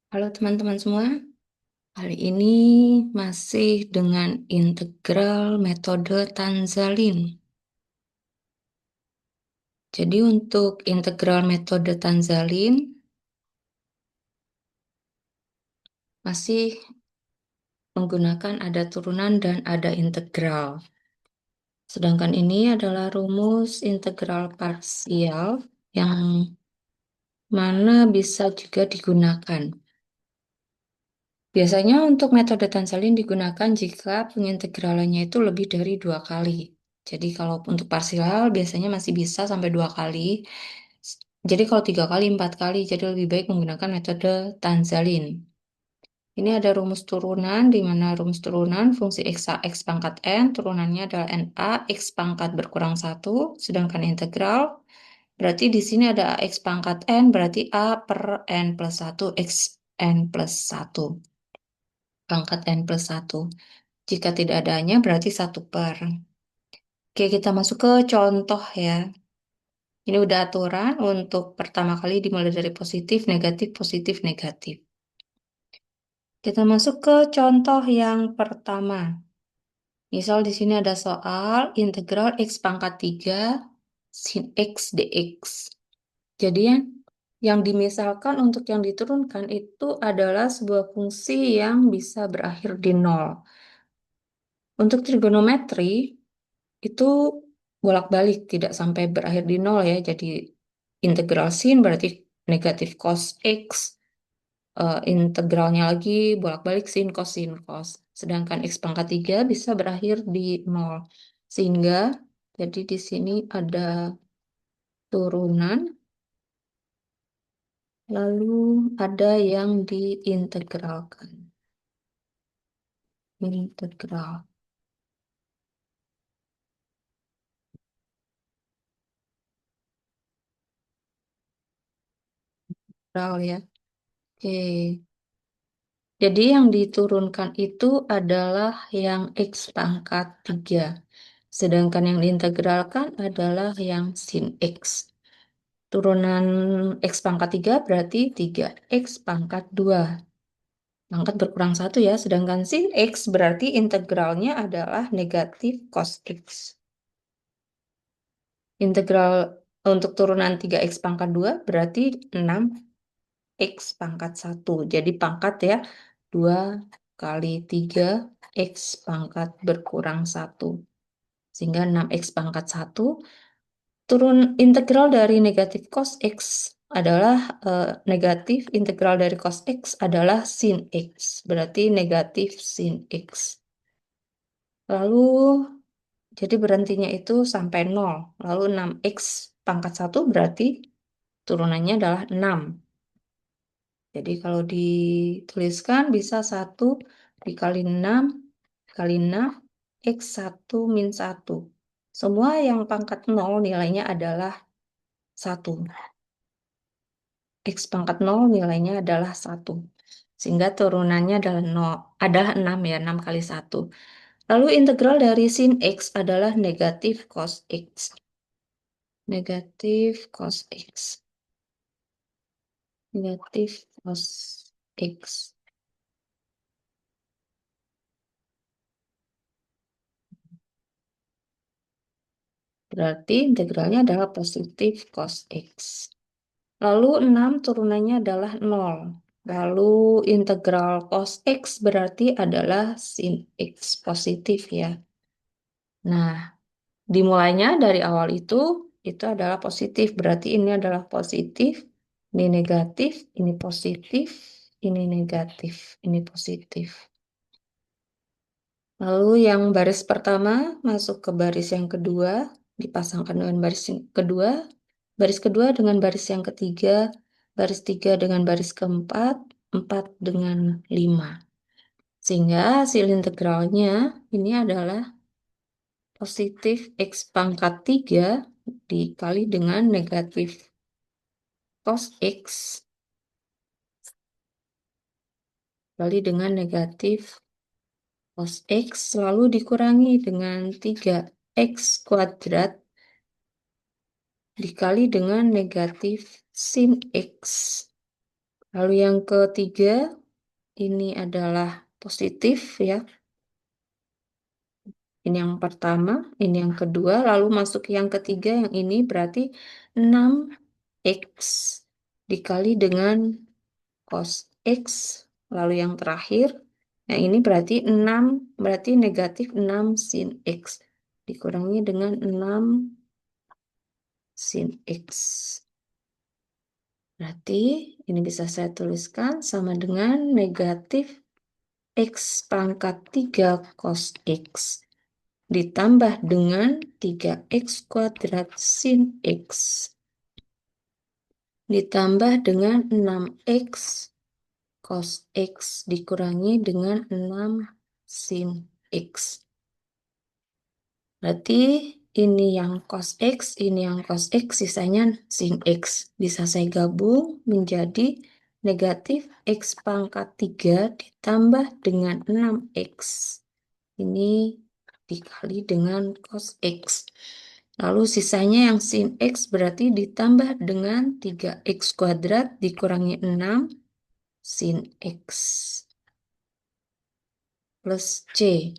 Halo teman-teman semua, kali ini masih dengan integral metode Tanzalin. Jadi untuk integral metode Tanzalin masih menggunakan ada turunan dan ada integral. Sedangkan ini adalah rumus integral parsial yang mana bisa juga digunakan. Biasanya untuk metode Tanzalin digunakan jika pengintegralannya itu lebih dari 2 kali. Jadi kalau untuk parsial biasanya masih bisa sampai 2 kali. Jadi kalau 3 kali, 4 kali, jadi lebih baik menggunakan metode Tanzalin. Ini ada rumus turunan, di mana rumus turunan fungsi x pangkat n, turunannya adalah na, x pangkat berkurang 1, sedangkan integral, berarti di sini ada x pangkat n, berarti a per n plus 1, x n plus 1. Pangkat n plus 1. Jika tidak adanya berarti 1 per. Oke, kita masuk ke contoh ya. Ini udah aturan untuk pertama kali dimulai dari positif, negatif, positif, negatif. Kita masuk ke contoh yang pertama. Misal di sini ada soal integral x pangkat 3 sin x dx. Jadi yang dimisalkan untuk yang diturunkan itu adalah sebuah fungsi yang bisa berakhir di nol. Untuk trigonometri, itu bolak-balik tidak sampai berakhir di nol ya. Jadi integral sin berarti negatif cos x, integralnya lagi bolak-balik sin cos sin cos. Sedangkan x pangkat 3 bisa berakhir di nol. Sehingga jadi di sini ada turunan, lalu ada yang diintegralkan. Integral. Integral ya. Oke. Jadi yang diturunkan itu adalah yang x pangkat 3. Sedangkan yang diintegralkan adalah yang sin x. Turunan x pangkat 3 berarti 3x pangkat 2. Pangkat berkurang 1 ya. Sedangkan sin x berarti integralnya adalah negatif cos x. Integral untuk turunan 3x pangkat 2 berarti 6x pangkat 1. Jadi pangkat ya, 2 kali 3x pangkat berkurang 1. Sehingga 6x pangkat 1. Turun integral dari negatif cos x adalah negatif integral dari cos x adalah sin x. Berarti negatif sin x. Lalu jadi berhentinya itu sampai 0. Lalu 6x pangkat 1 berarti turunannya adalah 6. Jadi kalau dituliskan bisa 1 dikali 6 kali 6 x 1 min 1. Semua yang pangkat 0 nilainya adalah 1. X pangkat 0 nilainya adalah 1. Sehingga turunannya adalah 0, adalah 6 ya, 6 kali 1. Lalu integral dari sin X adalah negatif cos X. Negatif cos X. Negatif cos X. Berarti integralnya adalah positif cos X. Lalu 6 turunannya adalah 0. Lalu integral cos X berarti adalah sin X positif ya. Nah, dimulainya dari awal itu adalah positif. Berarti ini adalah positif, ini negatif, ini positif, ini negatif, ini positif. Lalu yang baris pertama masuk ke baris yang kedua, dipasangkan dengan baris yang kedua, baris kedua dengan baris yang ketiga, baris tiga dengan baris keempat, 4 dengan 5. Sehingga hasil integralnya ini adalah positif X pangkat 3 dikali dengan negatif cos X dikali dengan negatif cos X lalu dikurangi dengan 3x kuadrat dikali dengan negatif sin X Lalu yang ketiga, ini adalah positif ya. Ini yang pertama, ini yang kedua, lalu masuk yang ketiga, yang ini berarti 6x dikali dengan cos X. Lalu yang terakhir, yang ini berarti 6, berarti negatif 6 sin X. Dikurangi dengan 6 sin X. Berarti ini bisa saya tuliskan sama dengan negatif X pangkat 3 cos X ditambah dengan 3x kuadrat sin X ditambah dengan 6x cos X dikurangi dengan 6 sin X. Berarti ini yang cos X, ini yang cos X, sisanya sin X. Bisa saya gabung menjadi negatif X pangkat 3 ditambah dengan 6x. Ini dikali dengan cos X. Lalu sisanya yang sin X berarti ditambah dengan 3x kuadrat dikurangi 6 sin X plus C.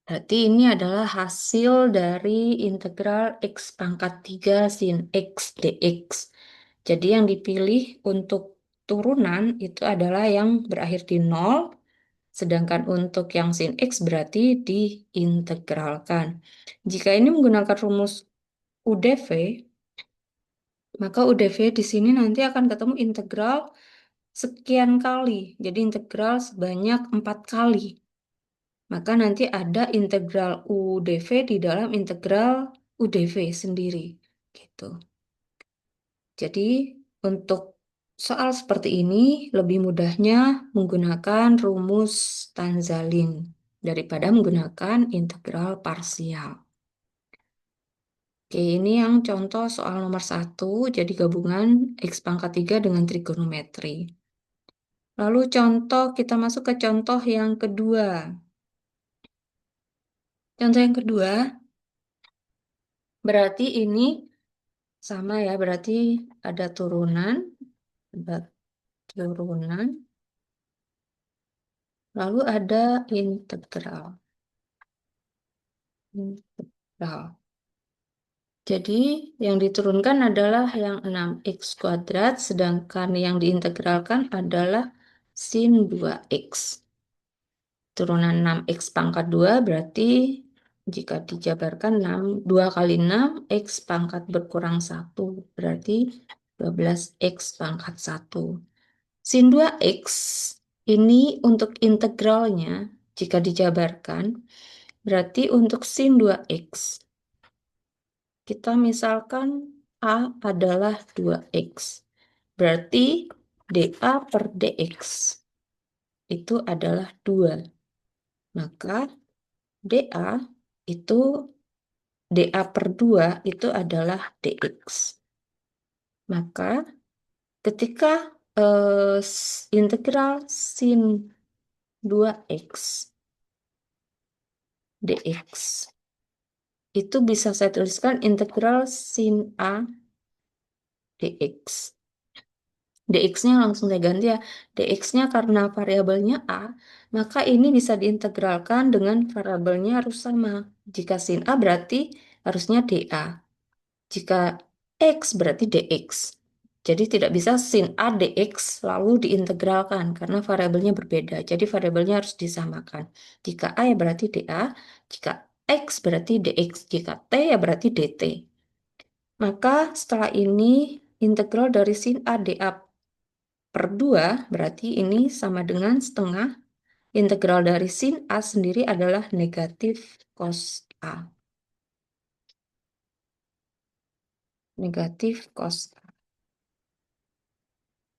Berarti ini adalah hasil dari integral X pangkat 3 sin X dx. Jadi yang dipilih untuk turunan itu adalah yang berakhir di 0, sedangkan untuk yang sin X berarti diintegralkan. Jika ini menggunakan rumus UDV, maka UDV di sini nanti akan ketemu integral sekian kali. Jadi integral sebanyak 4 kali. Maka nanti ada integral UDV di dalam integral UDV sendiri. Gitu. Jadi untuk soal seperti ini lebih mudahnya menggunakan rumus Tanzalin daripada menggunakan integral parsial. Oke, ini yang contoh soal nomor 1, jadi gabungan X pangkat 3 dengan trigonometri. Lalu kita masuk ke contoh yang kedua. Contoh yang kedua, berarti ini sama ya, berarti ada turunan, ada turunan, lalu ada integral. Integral. Jadi yang diturunkan adalah yang 6x kuadrat, sedangkan yang diintegralkan adalah sin 2x. Turunan 6x pangkat 2 berarti jika dijabarkan 6, 2 kali 6, x pangkat berkurang 1, berarti 12x pangkat 1. Sin 2x ini untuk integralnya, jika dijabarkan, berarti untuk sin 2x, kita misalkan A adalah 2x. Berarti dA per dx itu adalah 2. Maka dA itu dA per 2 itu adalah dx. Maka ketika integral sin 2x dx itu bisa saya tuliskan integral sin A dx. dx-nya langsung saya ganti ya. dx-nya karena variabelnya A, maka ini bisa diintegralkan dengan variabelnya harus sama. Jika sin A berarti harusnya dA. Jika X berarti dx. Jadi tidak bisa sin A dx lalu diintegralkan karena variabelnya berbeda. Jadi variabelnya harus disamakan. Jika A ya berarti dA, jika X berarti dx, jika T ya berarti dt. Maka setelah ini integral dari sin A dA per 2 berarti ini sama dengan setengah. Integral dari sin A sendiri adalah negatif cos A. Negatif cos A.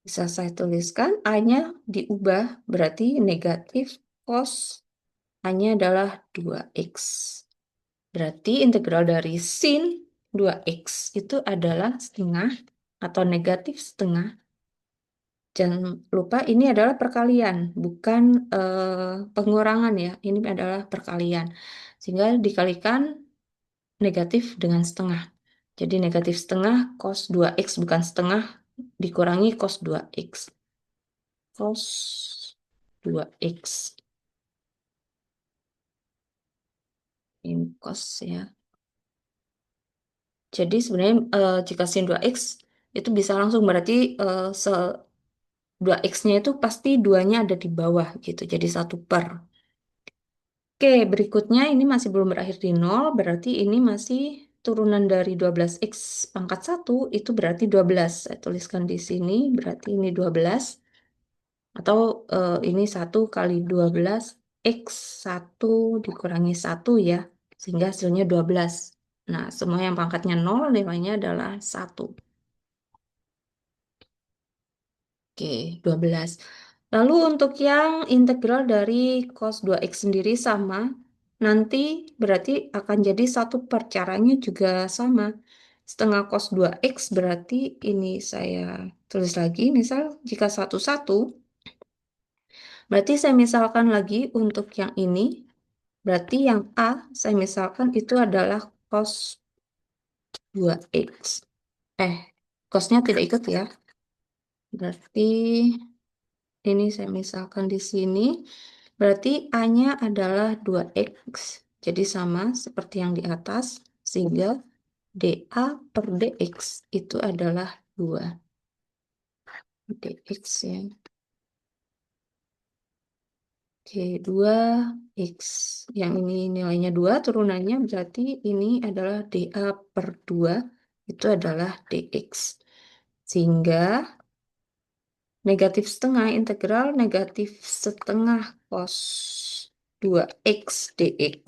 Bisa saya tuliskan A-nya diubah berarti negatif cos A-nya adalah 2x. Berarti integral dari sin 2x itu adalah setengah atau negatif setengah. Jangan lupa ini adalah perkalian, bukan pengurangan ya. Ini adalah perkalian. Sehingga dikalikan negatif dengan setengah. Jadi negatif setengah cos 2x bukan setengah dikurangi cos 2x. cos 2x. Ini cos ya. Jadi sebenarnya jika sin 2x itu bisa langsung berarti eh, se 2x-nya itu pasti duanya ada di bawah gitu. Jadi 1 per. Oke, berikutnya ini masih belum berakhir di nol, berarti ini masih turunan dari 12x pangkat 1 itu berarti 12. Saya tuliskan di sini, berarti ini 12. Atau ini 1 kali 12 x 1 dikurangi 1 ya, sehingga hasilnya 12. Nah, semua yang pangkatnya nol nilainya adalah 1. Oke, 12. Lalu untuk yang integral dari cos 2x sendiri sama, nanti berarti akan jadi 1 per. Caranya juga sama. Setengah cos 2x berarti ini saya tulis lagi, misal jika 1 1, berarti saya misalkan lagi untuk yang ini, berarti yang A saya misalkan itu adalah cos 2x. Cosnya tidak ikut ya. Berarti ini saya misalkan di sini. Berarti A-nya adalah 2x. Jadi sama seperti yang di atas. Sehingga dA per dx itu adalah 2 dx ya. Oke, 2x. Yang ini nilainya 2 turunannya berarti ini adalah dA per 2. Itu adalah dx. Sehingga negatif setengah integral negatif setengah cos 2x dx.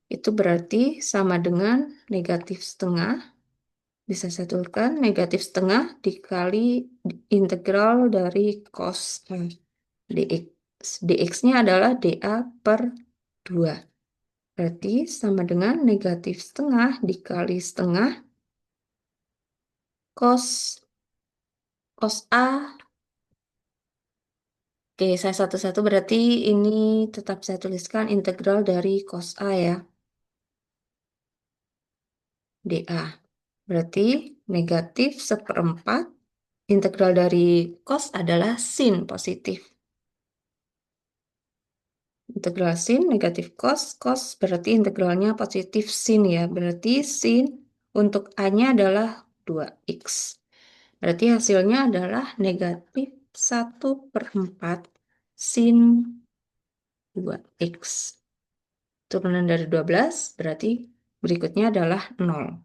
Itu berarti sama dengan negatif setengah. Bisa saya tuliskan negatif setengah dikali integral dari cos dx. dx-nya adalah dA per 2. Berarti sama dengan negatif setengah dikali setengah cos A. Oke, saya satu-satu berarti ini tetap saya tuliskan integral dari cos A ya, dA. Berarti negatif 1/4 integral dari cos adalah sin positif. Integral sin negatif cos, cos berarti integralnya positif sin ya. Berarti sin untuk A-nya adalah 2x. Berarti hasilnya adalah negatif 1/4 sin 2x. Turunan dari 12 berarti berikutnya adalah 0.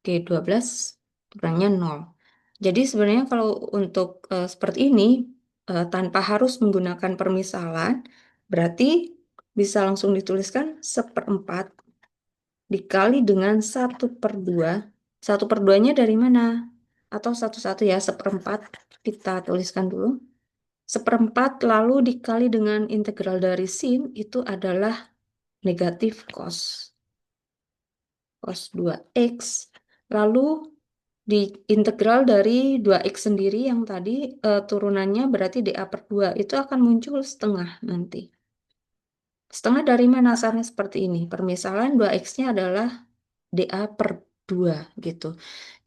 Oke, 12 kurangnya 0. Jadi sebenarnya kalau untuk seperti ini, tanpa harus menggunakan permisalan, berarti bisa langsung dituliskan 1/4 dikali dengan 1/2. 1/2-nya dari mana? Atau satu-satu ya, 1/4 kita tuliskan dulu. 1/4 lalu dikali dengan integral dari sin itu adalah negatif cos 2x. Lalu di integral dari 2x sendiri yang tadi turunannya berarti dA per 2 itu akan muncul setengah nanti. Setengah dari mana asalnya seperti ini? Permisalan 2x-nya adalah dA per 2 gitu.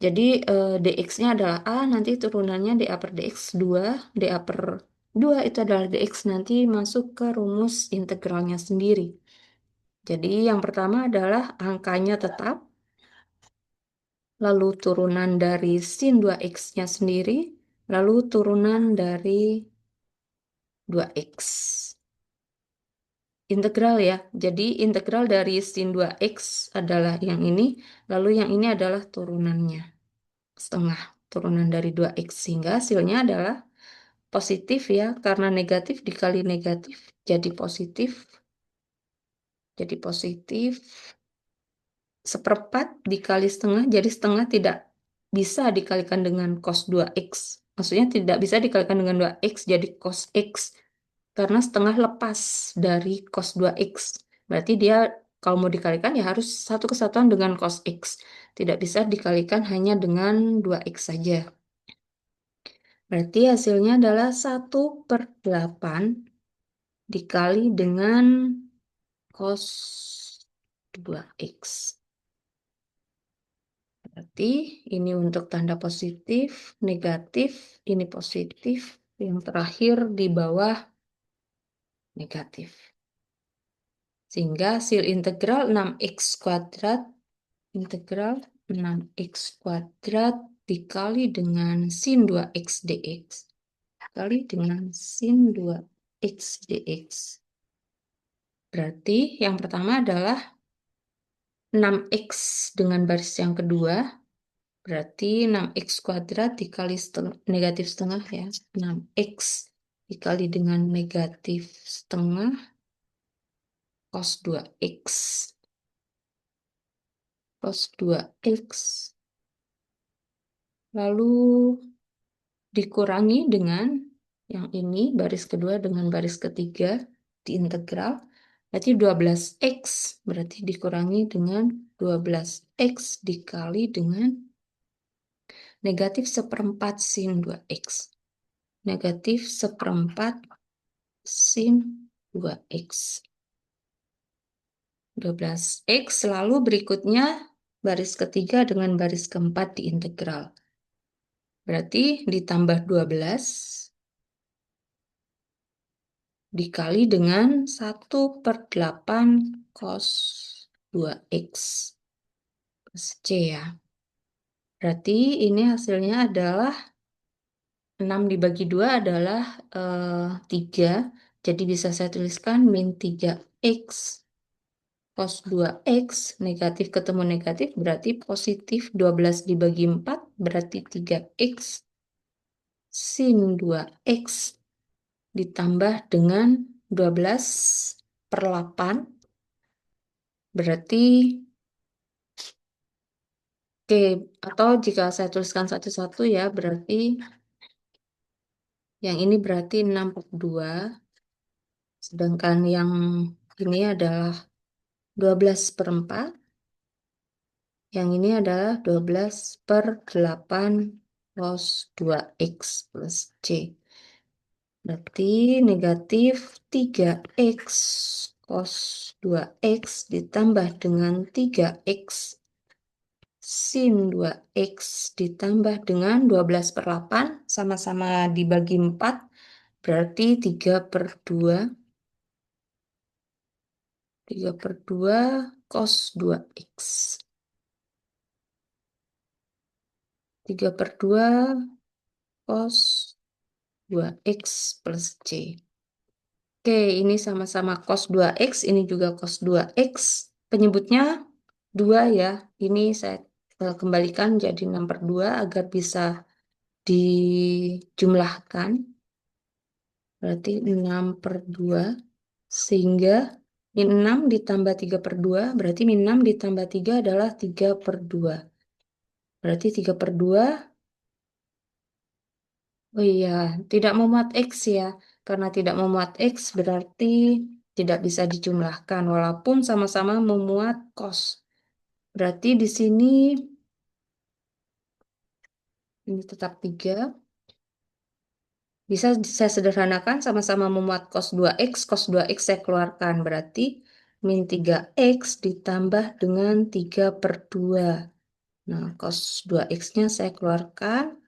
Jadi dx-nya adalah A, nanti turunannya dA per dx 2, dA per 2 itu adalah dx, nanti masuk ke rumus integralnya sendiri. Jadi yang pertama adalah angkanya tetap, lalu turunan dari sin 2x-nya sendiri, lalu turunan dari 2x. Integral ya, jadi integral dari sin 2x adalah yang ini, lalu yang ini adalah turunannya, setengah turunan dari 2x, sehingga hasilnya adalah positif ya, karena negatif dikali negatif jadi positif, 1/4 dikali setengah, jadi setengah tidak bisa dikalikan dengan cos 2x. Maksudnya tidak bisa dikalikan dengan 2x jadi cos x. Karena setengah lepas dari cos 2x. Berarti dia kalau mau dikalikan ya harus satu kesatuan dengan cos x. Tidak bisa dikalikan hanya dengan 2x saja. Berarti hasilnya adalah 1/8 dikali dengan cos 2x. Berarti ini untuk tanda positif, negatif, ini positif, yang terakhir di bawah negatif. Sehingga hasil integral 6x kuadrat, integral 6x kuadrat dikali dengan sin 2x dx. Dikali dengan sin 2x dx. Berarti yang pertama adalah 6x dengan baris yang kedua. Berarti 6x kuadrat dikali negatif setengah ya. 6x dikali dengan negatif setengah cos 2x. Cos 2x. Lalu dikurangi dengan yang ini, baris kedua dengan baris ketiga diintegral. Berarti 12x. Berarti dikurangi dengan 12x dikali dengan negatif seperempat sin 2x. Negatif seperempat sin 2x. 12x, lalu berikutnya baris ketiga dengan baris keempat diintegral. Berarti ditambah 12 dikali dengan 1/8 cos 2x plus C ya. Berarti ini hasilnya adalah 6 dibagi 2 adalah 3. Jadi bisa saya tuliskan min 3x cos 2x, negatif ketemu negatif berarti positif. 12 dibagi 4 berarti 3x sin 2x ditambah dengan 12/8 berarti oke, atau jika saya tuliskan satu-satu ya, berarti yang ini berarti 6/2, sedangkan yang ini adalah 12/4, yang ini adalah 12/8 cos 2x plus C. Berarti negatif 3x cos 2x ditambah dengan 3x sin 2x ditambah dengan 12/8 sama-sama dibagi 4 berarti 3/2 cos 2x 3/2 cos 2x plus C. Oke, ini sama-sama cos 2x, ini juga cos 2x. Penyebutnya 2 ya. Ini saya kembalikan jadi 6/2 agar bisa dijumlahkan. Berarti 6/2. Sehingga min 6 ditambah 3/2. Berarti min 6 ditambah 3 adalah 3/2. Berarti 3/2. Oh iya, tidak memuat X ya. Karena tidak memuat X berarti tidak bisa dijumlahkan. Walaupun sama-sama memuat cos. Berarti di sini ini tetap 3. Bisa saya sederhanakan sama-sama memuat cos 2x. Cos 2x saya keluarkan. Berarti min 3x ditambah dengan 3/2. Nah, cos 2x-nya saya keluarkan.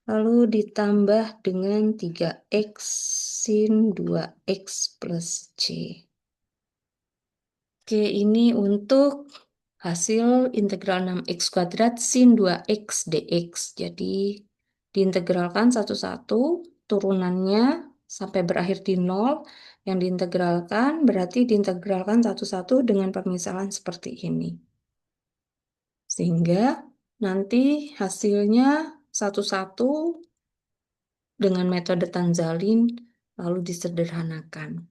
Lalu ditambah dengan 3x sin 2x plus C. Oke, ini untuk hasil integral 6x kuadrat sin 2x dx. Jadi diintegralkan satu-satu, turunannya sampai berakhir di 0. Yang diintegralkan berarti diintegralkan satu-satu dengan pemisahan seperti ini. Sehingga nanti hasilnya satu-satu dengan metode Tanzalin lalu disederhanakan.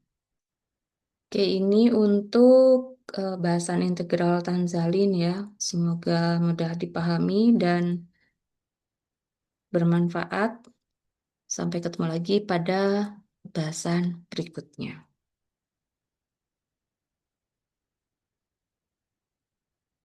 Oke, ini untuk bahasan integral Tanzalin ya. Semoga mudah dipahami dan bermanfaat. Sampai ketemu lagi pada bahasan berikutnya.